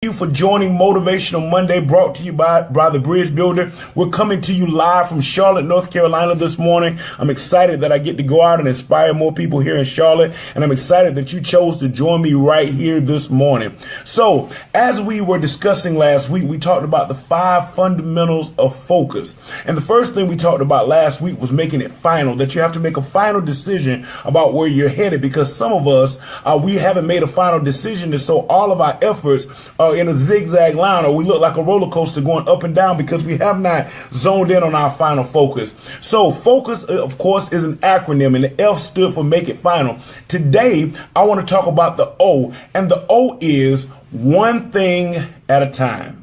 you for joining Motivational Monday, brought to you by the Bridge Builder. We're coming to you live from Charlotte, North Carolina this morning. I'm excited that I get to go out and inspire more people here in Charlotte, and I'm excited that you chose to join me right here this morning. So, as we were discussing last week, we talked about the 5 fundamentals of focus. And the first thing we talked about last week was making it final, that you have to make a final decision about where you're headed, because some of us, we haven't made a final decision, and so all of our efforts are in a zigzag line, or we look like a roller coaster going up and down because we have not zoned in on our final focus. So focus, of course, is an acronym, and the F stood for make it final. Today, I want to talk about the O, and the O is one thing at a time.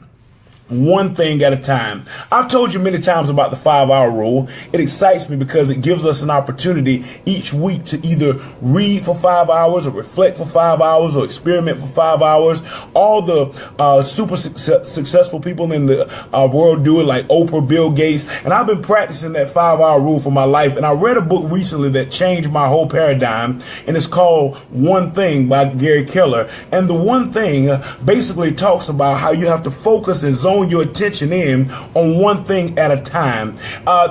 One thing at a time. I've told you many times about the 5-hour rule. It excites me because it gives us an opportunity each week to either read for 5 hours or reflect for 5 hours or experiment for 5 hours. All the super successful people in the world do it, like Oprah, Bill Gates. And I've been practicing that 5-hour rule for my life. And I read a book recently that changed my whole paradigm, and it's called One Thing by Gary Keller. And the One Thing basically talks about how you have to focus and zone your attention in on one thing at a time.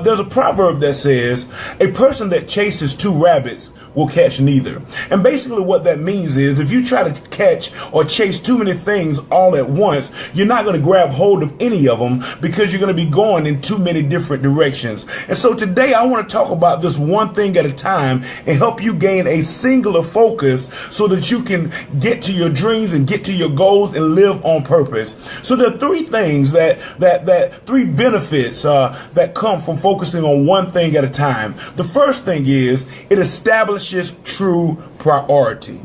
There's a proverb that says, a person that chases 2 rabbits will catch neither. And basically what that means is, if you try to catch or chase too many things all at once, you're not going to grab hold of any of them because you're going to be going in too many different directions. And so today I want to talk about this one thing at a time and help you gain a singular focus so that you can get to your dreams and get to your goals and live on purpose. So there are 3 things that 3 benefits that come from focusing on one thing at a time. The first thing is it establishes true priority.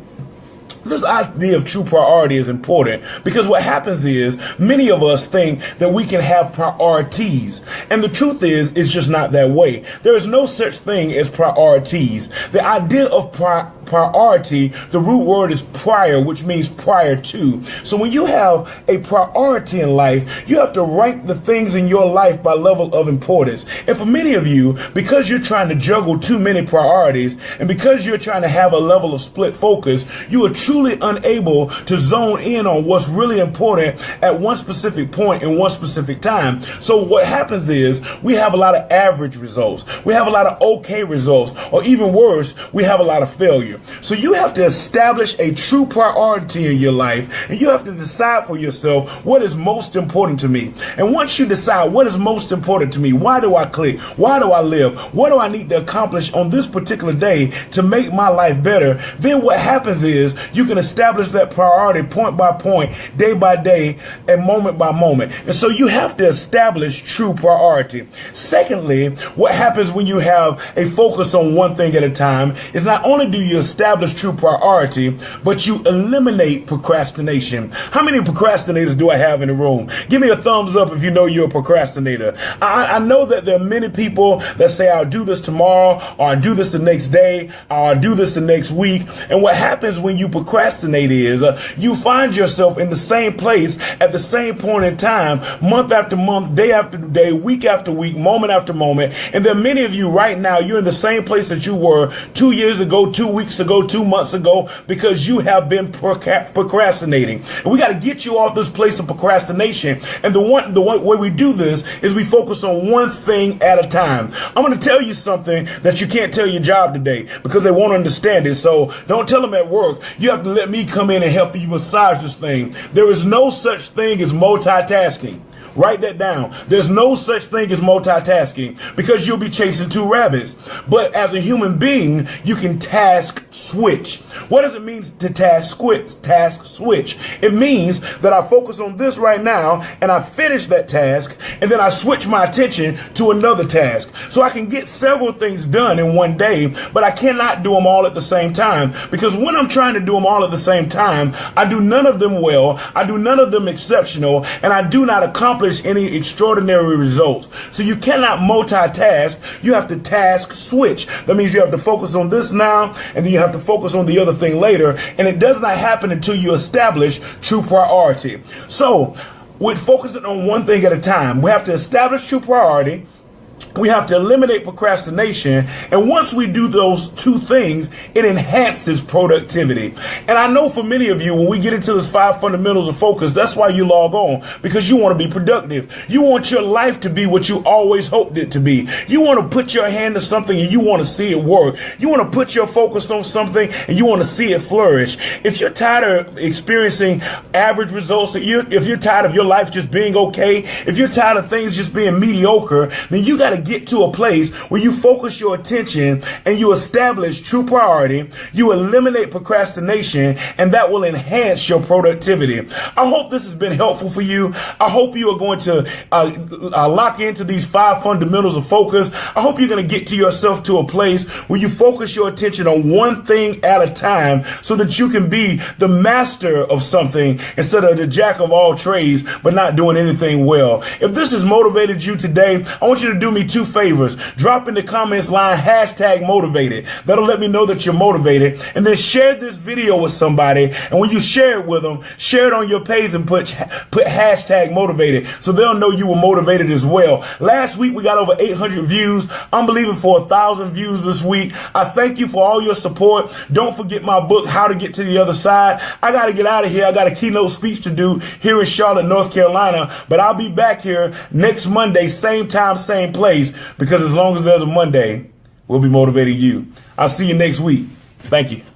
This idea of true priority is important because what happens is many of us think that we can have priorities. And the truth is, it's just not that way. There is no such thing as priorities. The idea of priority, the root word is prior, which means prior to. So when you have a priority in life, you have to rank the things in your life by level of importance. And for many of you, because you're trying to juggle too many priorities, and because you're trying to have a level of split focus, you are truly unable to zone in on what's really important at one specific point in one specific time. So what happens is we have a lot of average results. We have a lot of okay results, or even worse, we have a lot of failure. So you have to establish a true priority in your life, and you have to decide for yourself what is most important to me. And once you decide what is most important to me, why do I click? Why do I live? What do I need to accomplish on this particular day to make my life better? Then what happens is you can establish that priority point by point, day by day, and moment by moment. And so you have to establish true priority. Secondly, what happens when you have a focus on one thing at a time is not only do you establish true priority, but you eliminate procrastination. How many procrastinators do I have in the room? Give me a thumbs up if you know you're a procrastinator. I know that there are many people that say, I'll do this tomorrow, or I'll do this the next day, or I'll do this the next week. And what happens when you procrastinate is you find yourself in the same place at the same point in time, month after month, day after day, week after week, moment after moment. And there are many of you right now, you're in the same place that you were 2 years ago, 2 weeks ago, 2 months ago, because you have been procrastinating. And we got to get you off this place of procrastination. And the way we do this is we focus on one thing at a time. I'm going to tell you something that you can't tell your job today because they won't understand it. So don't tell them at work. You have to let me come in and help you massage this thing. There is no such thing as multitasking. Write that down. There's no such thing as multitasking because you'll be chasing 2 rabbits. But as a human being, you can task switch. What does it mean to task switch? It means that I focus on this right now and I finish that task and then I switch my attention to another task. So I can get several things done in one day, but I cannot do them all at the same time because when I'm trying to do them all at the same time, I do none of them well, I do none of them exceptional, and I do not accomplish any extraordinary results. So you cannot multitask. You have to task switch. That means you have to focus on this now, and then you have to focus on the other thing later. And it does not happen until you establish true priority. So with focusing on one thing at a time, we have to establish true priority. We have to eliminate procrastination. And once we do those two things, it enhances productivity. And I know for many of you, when we get into this 5 fundamentals of focus, that's why you log on, because you want to be productive. You want your life to be what you always hoped it to be. You want to put your hand to something and you want to see it work. You want to put your focus on something and you want to see it flourish. If you're tired of experiencing average results, if you're tired of your life just being okay, if you're tired of things just being mediocre, then you got to get to a place where you focus your attention and you establish true priority. You eliminate procrastination, and that will enhance your productivity. I hope this has been helpful for you. I hope you are going to lock into these 5 fundamentals of focus. I hope you're going to get to yourself to a place where you focus your attention on one thing at a time so that you can be the master of something instead of the jack of all trades but not doing anything well. If this has motivated you today, I want you to do me 2 favors. Drop in the comments line #motivated. That'll let me know that you're motivated. And then share this video with somebody. And when you share it with them, share it on your page and put #motivated so they'll know you were motivated as well. Last week we got over 800 views. I'm believing for 1,000 views this week. I thank you for all your support. Don't forget my book, How to Get to the Other Side. I got to get out of here. I got a keynote speech to do here in Charlotte, North Carolina. But I'll be back here next Monday, same time, same place, because as long as there's a Monday, we'll be motivating you. I'll see you next week. Thank you.